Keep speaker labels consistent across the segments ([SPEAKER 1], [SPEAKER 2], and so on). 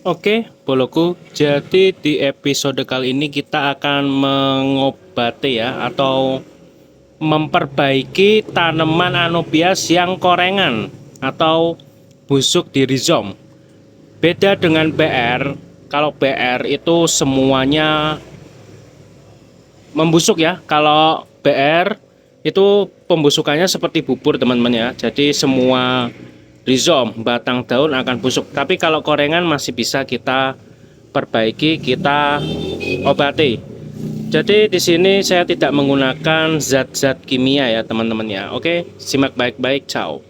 [SPEAKER 1] Oke, boloku. Jadi di episode kali ini kita akan mengobati ya atau memperbaiki tanaman anubias yang korengan atau busuk di rhizome. Beda dengan BR. Kalau BR itu semuanya membusuk ya. Kalau BR itu pembusukannya seperti bubur teman-teman ya. Jadi semua rhizome, batang daun akan busuk. Tapi kalau korengan masih bisa kita perbaiki, kita obati. Jadi di sini saya tidak menggunakan zat-zat kimia ya teman-teman ya. Oke, simak baik-baik. Ciao.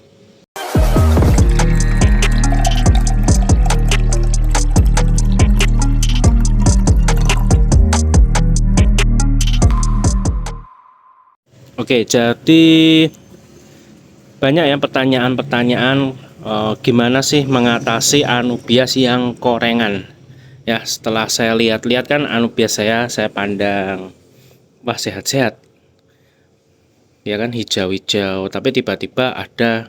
[SPEAKER 1] Oke, jadi banyak ya pertanyaan-pertanyaan gimana sih mengatasi anubias yang korengan. Ya, setelah saya lihat-lihat kan anubias saya pandang wah sehat-sehat. Ya kan hijau-hijau, tapi tiba-tiba ada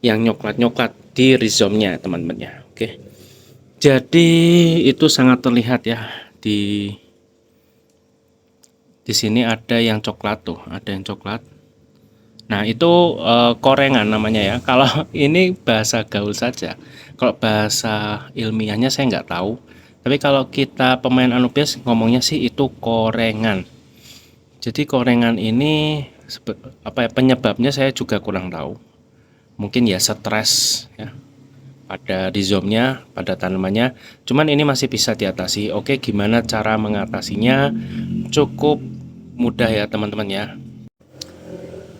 [SPEAKER 1] yang nyoklat-nyoklat di rhizomnya teman-teman ya. Oke. Jadi itu sangat terlihat ya di sini ada yang coklat tuh, ada yang coklat. Nah, itu korengan namanya ya. Kalau ini bahasa gaul saja. Kalau bahasa ilmiahnya saya nggak tahu. Tapi kalau kita pemain anubias ngomongnya sih itu korengan. Jadi korengan ini apa ya, penyebabnya saya juga kurang tahu. Mungkin ya stres ya pada rhizomnya, pada tanamannya. Cuman ini masih bisa diatasi. Oke, gimana cara mengatasinya? Cukup mudah ya teman-teman ya.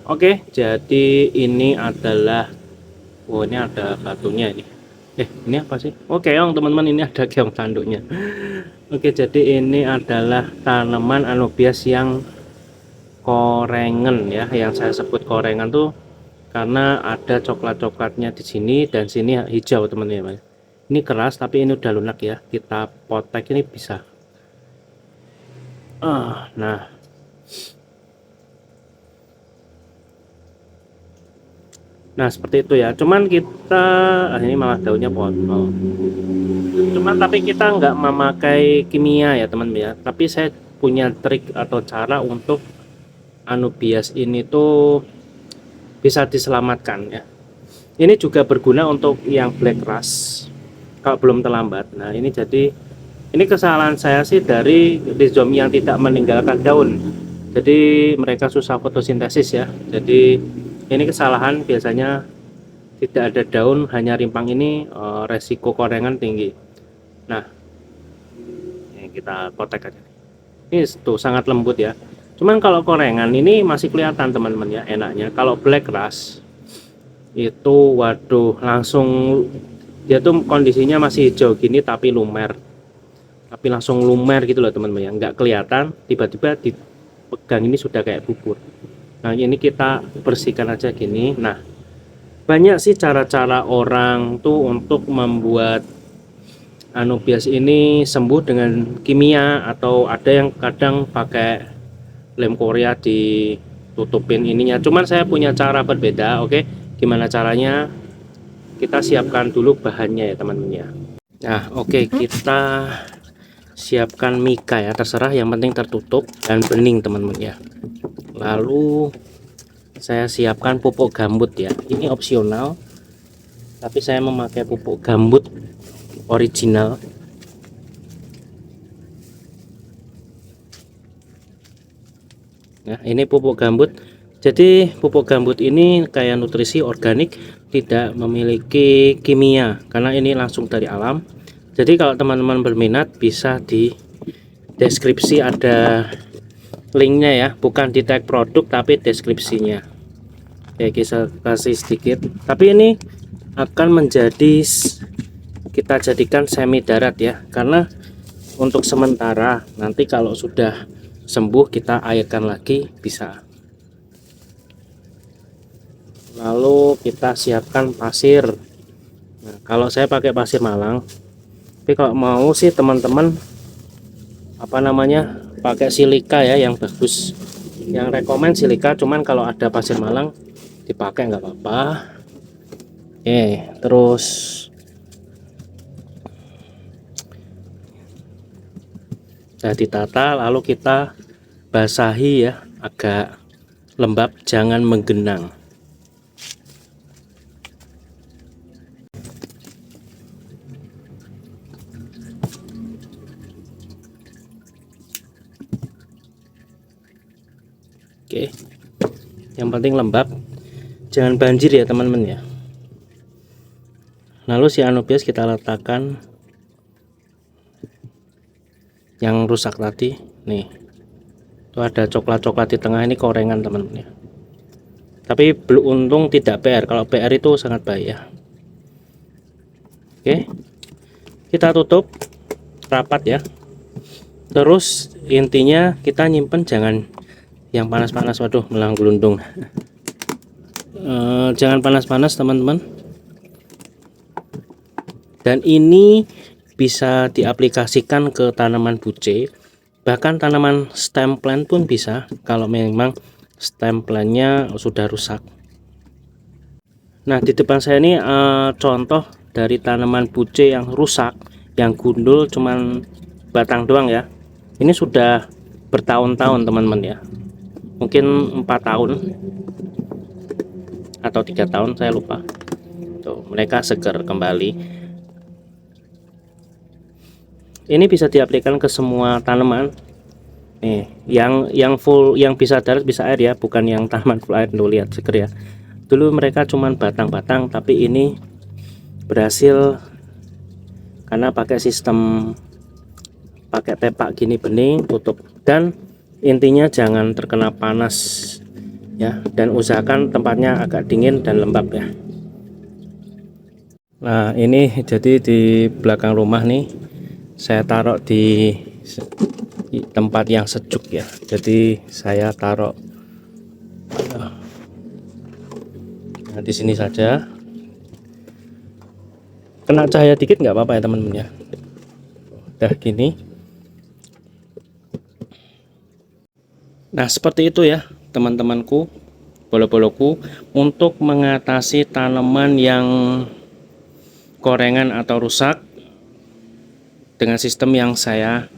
[SPEAKER 1] Oke, jadi ini adalah ini ada batunya ini. Ini apa sih? Oh, keong teman-teman, ini ada keong tanduknya. Oke, jadi ini adalah tanaman anubias yang korengan ya, yang saya sebut korengan tuh karena ada coklat-coklatnya di sini dan sini hijau teman-teman. Ini keras tapi ini udah lunak ya, kita potek ini bisa. Nah, seperti itu ya. Cuman kita ini malah daunnya potong. Cuman tapi kita nggak memakai kimia ya teman-teman ya. Tapi saya punya trik atau cara untuk anubias ini tuh bisa diselamatkan ya. Ini juga berguna untuk yang black rust kalau belum terlambat. Nah, ini jadi ini kesalahan saya sih dari rhizome yang tidak meninggalkan daun. Jadi mereka susah fotosintesis ya. Jadi ini kesalahan, biasanya tidak ada daun hanya rimpang ini, resiko korengan tinggi. Nah, ini kita kotek aja. Ini tuh sangat lembut ya. Cuman kalau korengan ini masih kelihatan teman-teman ya enaknya. Kalau black rust itu waduh langsung dia tuh kondisinya masih hijau gini tapi lumer. Tapi langsung lumer gitu loh teman-teman ya. Nggak kelihatan, tiba-tiba dipegang ini sudah kayak bubur. Nah, ini kita bersihkan aja gini. Nah, banyak sih cara-cara orang tuh untuk membuat anubias ini sembuh dengan kimia, atau ada yang kadang pakai lem Korea ditutupin ininya. Cuman saya punya cara berbeda. Oke, gimana caranya? Kita siapkan dulu bahannya ya teman-teman ya. Nah, oke, kita siapkan mika ya, terserah, yang penting tertutup dan bening teman-teman ya. Lalu saya siapkan pupuk gambut ya, ini opsional tapi saya memakai pupuk gambut original. Nah, ini pupuk gambut. Jadi pupuk gambut ini kayak nutrisi organik, tidak memiliki kimia karena ini langsung dari alam. Jadi kalau teman-teman berminat bisa di deskripsi ada linknya ya, bukan di tag produk tapi deskripsinya. Oke, kita kasih sedikit, tapi ini akan menjadi kita jadikan semi darat ya, karena untuk sementara nanti kalau sudah sembuh kita airkan lagi bisa. Lalu kita siapkan pasir. Nah, kalau saya pakai pasir Malang, tapi kalau mau sih teman-teman apa namanya pakai silika ya yang bagus, yang rekomen silika. Cuman kalau ada pasir Malang dipakai nggak apa-apa. Oke, terus Nah, ditata lalu kita basahi ya, agak lembab, jangan menggenang. Oke, yang penting lembab, jangan banjir ya teman-teman ya. Lalu si anubias kita letakkan yang rusak tadi nih. Itu ada coklat-coklat di tengah, ini korengan teman-teman ya. Tapi beruntung tidak PR, kalau PR itu sangat bahaya. Oke, kita tutup rapat ya. Terus intinya kita nyimpen jangan yang panas-panas, waduh melang gelundung. Jangan panas-panas teman-teman. Dan ini bisa diaplikasikan ke tanaman buce, bahkan tanaman stem plant pun bisa kalau memang stem plantnya sudah rusak. Nah, di depan saya ini contoh dari tanaman buce yang rusak, yang gundul cuman batang doang ya. Ini sudah bertahun-tahun teman-teman ya, mungkin 4 tahun atau 3 tahun saya lupa. Tuh, mereka segar kembali. Ini bisa diaplikasikan ke semua tanaman nih, yang full, yang bisa darat bisa air ya, bukan yang tanaman full air. Tuh, lihat seger ya. Dulu mereka cuman batang-batang, tapi ini berhasil karena pakai sistem, pakai tepak gini bening tutup. Dan intinya jangan terkena panas ya, dan usahakan tempatnya agak dingin dan lembab ya. Nah, ini jadi di belakang rumah nih saya taruh di tempat yang sejuk ya, jadi saya taruh di sini saja. Kena cahaya dikit nggak apa-apa ya teman-teman ya. Udah gini. Nah, seperti itu ya teman-temanku, bolo-boloku, untuk mengatasi tanaman yang korengan atau rusak dengan sistem yang saya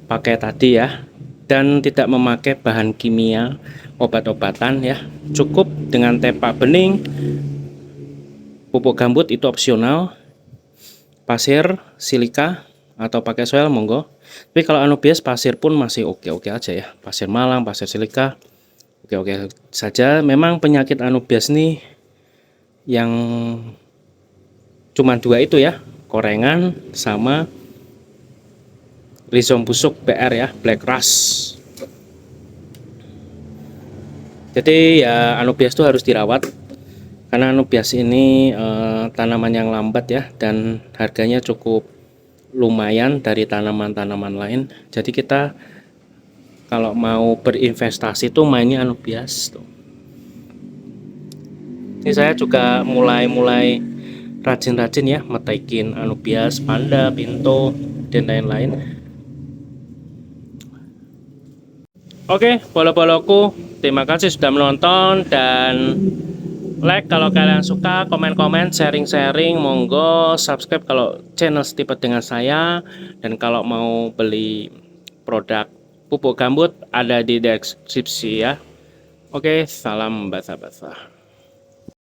[SPEAKER 1] pakai tadi ya, dan tidak memakai bahan kimia, obat-obatan ya. Cukup dengan tepak bening, pupuk gambut itu opsional, pasir, silika, atau pakai soil monggo. Tapi kalau anubias pasir pun masih oke-oke aja ya, pasir malang, pasir silika oke-oke saja. Memang penyakit anubias nih yang cuma dua itu ya, korengan sama rhizome busuk BR ya, black rust. Jadi ya anubias itu harus dirawat, karena anubias ini tanaman yang lambat ya, dan harganya cukup lumayan dari tanaman-tanaman lain. Jadi kita kalau mau berinvestasi tuh mainnya anubias tuh. Ini saya juga mulai rajin-rajin ya metaikin anubias, panda, pinto, dan lain-lain. Oke, bolo-boloku, terima kasih sudah menonton, dan like kalau kalian suka, komen-komen, sharing-sharing, monggo subscribe kalau channel setipe dengan saya. Dan kalau mau beli produk pupuk gambut ada di deskripsi ya. Oke, salam basah-basah.